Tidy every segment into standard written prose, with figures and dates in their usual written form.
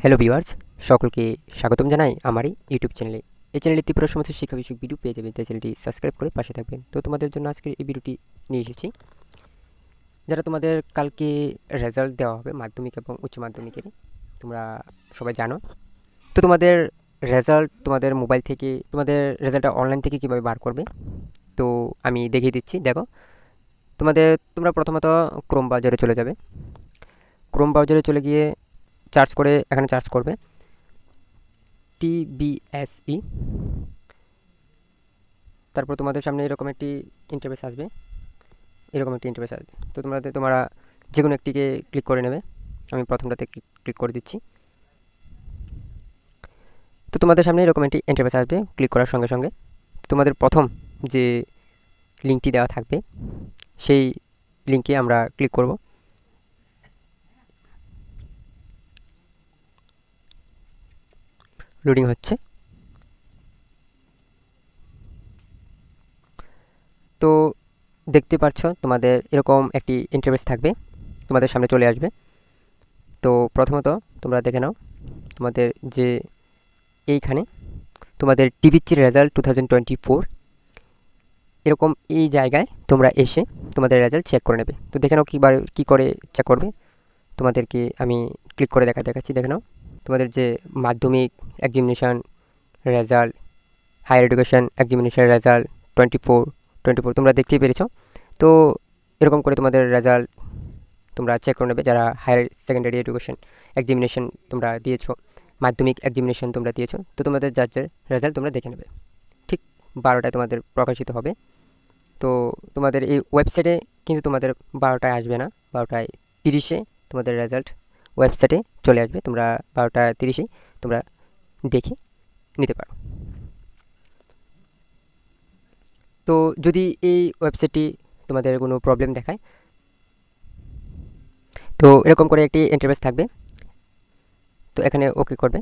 Hello viewers, সকলকে স্বাগতম জানাই আমারই ইউটিউব চ্যানেলে। এই চ্যানেলে ত্রিপুরা সমস্ত শিক্ষা বিষয়ক ভিডিও পেয়ে যাবেন, তাই চ্যানেলটি সাবস্ক্রাইব করে পাশে থাকবেন। তো তোমাদের জন্য আজকের এই ভিডিওটি নিয়ে এসেছি। যারা তোমাদের কালকে রেজাল্ট দেওয়া হবে মাধ্যমিক এবং উচ্চ মাধ্যমিকের, তোমরা সবাই জানো। তো তোমাদের রেজাল্ট তোমাদের মোবাইল থেকে, তোমাদের রেজাল্টটা অনলাইন থেকে কীভাবে বার করবে, তো আমি দেখিয়ে দিচ্ছি। দেখো, তোমরা প্রথমত ক্রোম ব্রাউজারে চলে যাবে। ক্রোম ব্রাউজারে চলে গিয়ে এখানে সার্চ করবে TBSE। তারপর তোমাদের সামনে এরকম একটি ইন্টারফেস আসবে। তো তোমরা যে কোনো একটিকে ক্লিক করে নেবে। আমি প্রথমটাতে ক্লিক করে দিচ্ছি। তো তোমাদের সামনে এরকম একটি ইন্টারফেস আসবে। ক্লিক করার সঙ্গে সঙ্গে তোমাদের প্রথম যে লিঙ্কটি দেওয়া থাকবে সেই লিঙ্কে আমরা ক্লিক করব। লোডিং হচ্ছে। তো দেখতে পাচ্ছ তোমাদের এরকম একটি ইন্টারফেস থাকবে, তোমাদের সামনে চলে আসবে। তো প্রথমত তোমরা দেখে নাও তোমাদের যে এইখানে তোমাদের টিবিচির রেজাল্ট 2024 এরকম এই জায়গায় তোমরা এসে তোমাদের রেজাল্ট চেক করে নেবে। তো দেখে নাও কী করে চেক করবে, তোমাদেরকে আমি ক্লিক করে দেখাচ্ছি। দেখে নাও তোমাদের যে মাধ্যমিক examination result, higher education examination result 24 তোমরা দেখতেই পেরেছো। তো এরকম করে তোমাদের রেজাল্ট তোমরা চেক করে নেবে। যারা হায়ার সেকেন্ডারি এডুকেশন এক্সামিনেশন তোমরা দিয়েছো, মাধ্যমিক এক্সামিনেশন তোমরা দিয়েছো, তো তোমাদের যার রেজাল্ট তোমরা দেখে নেবে। ঠিক 12টায় তোমাদের প্রকাশিত হবে। তো তোমাদের এই ওয়েবসাইটে কিন্তু তোমাদের 12টায় আসবে না, 12:30 তোমাদের রেজাল্ট ওয়েবসাইটে চলে আসবে। তোমরা 12:30 তোমরা দেখে নিতে পারো। তো যদি এই ওয়েবসাইটটি তোমাদের কোনো প্রবলেম দেখায়, তো এরকম করে একটি ইন্টারফেস থাকবে। তো এখানে ওকে করবে।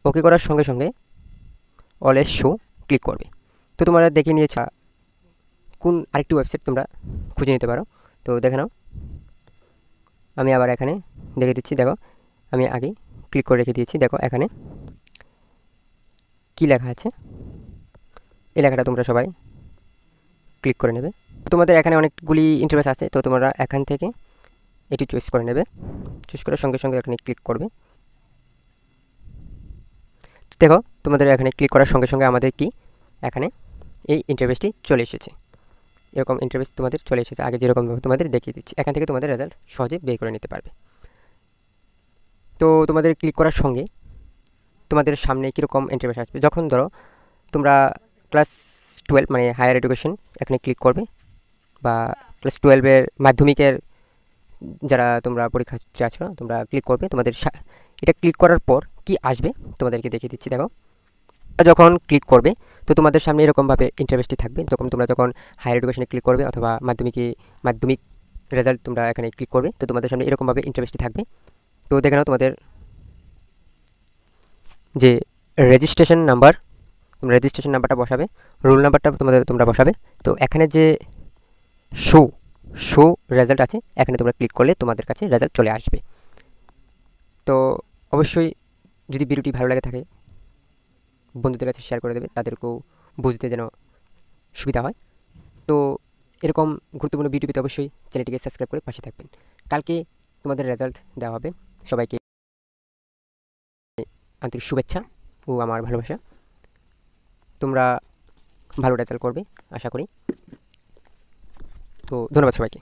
ওকে করার সঙ্গে সঙ্গে অলওয়েজ শো ক্লিক করবে। তো তোমরা দেখে নিয়েছ কোন আরেকটি ওয়েবসাইট তোমরা খুঁজে নিতে পারো। তো দেখে নাও, আমি আবার এখানে দেখে দিচ্ছি। দেখো, আমি আগেই ক্লিক করে রেখে দিয়েছি। দেখো এখানে কি লেখা আছে, এই লেখাটা তোমরা সবাই ক্লিক করে নেবে। তো তোমাদের এখানে অনেকগুলি ইন্টারফেস আছে, তো তোমরা এখান থেকে এটি চয়েস করে নেবে। চয়েস করার সঙ্গে সঙ্গে এখানে ক্লিক করবে। দেখো, তোমাদের এখানে ক্লিক করার সঙ্গে সঙ্গে আমাদের কি এখানে এই ইন্টারফেসটি চলে এসেছে। এরকম ইন্টারফেস তোমাদের চলে এসেছে, আগে যেরকমভাবে তোমাদের দেখিয়ে দিচ্ছি। এখান থেকে তোমাদের রেজাল্ট সহজে বের করে নিতে পারবে। তো তোমাদের ক্লিক করার সঙ্গে তোমাদের সামনে কীরকম ইন্টারফেস আসবে, যখন ধরো তোমরা ক্লাস 12 মানে হায়ার এডুকেশন এখানে ক্লিক করবে, বা ক্লাস 12-এর মাধ্যমিকের যারা তোমরা পরীক্ষার্থী আছো তোমরা ক্লিক করবে। তোমাদের এটা ক্লিক করার পর কি আসবে তোমাদেরকে দেখিয়ে দিচ্ছি। দেখো, যখন ক্লিক করবে তো তোমাদের সামনে এরকমভাবে ইন্টারফেসটি থাকবে। তোমরা যখন হায়ার এডুকেশনে ক্লিক করবে অথবা মাধ্যমিক রেজাল্ট তোমরা এখানে ক্লিক করবে, তো তোমাদের সামনে এরকমভাবে ইন্টারফেসটি থাকবে। তো দেখে নাও তোমাদের যে রেজিস্ট্রেশন নাম্বারটা বসাবে, রোল নাম্বারটা তোমরা বসাবে। তো এখানে যে শো রেজাল্ট আছে, এখানে তোমরা ক্লিক করলে তোমাদের কাছে রেজাল্ট চলে আসবে। তো অবশ্যই যদি ভিডিওটি ভালো লাগে থাকে বন্ধুদের কাছে শেয়ার করে দেবে, তাদেরকেও বুঝতে যেন সুবিধা হয়। তো এরকম গুরুত্বপূর্ণ ভিডিও পেতে অবশ্যই চ্যানেলটিকে সাবস্ক্রাইব করে পাশে থাকবেন। কালকে তোমাদের রেজাল্ট দেওয়া হবে। সবাইকে আন্তরিক শুভেচ্ছা ও আমার ভালোবাসা। তোমরা ভালো রেজাল্ট করবে আশা করি। তো ধন্যবাদ সবাইকে।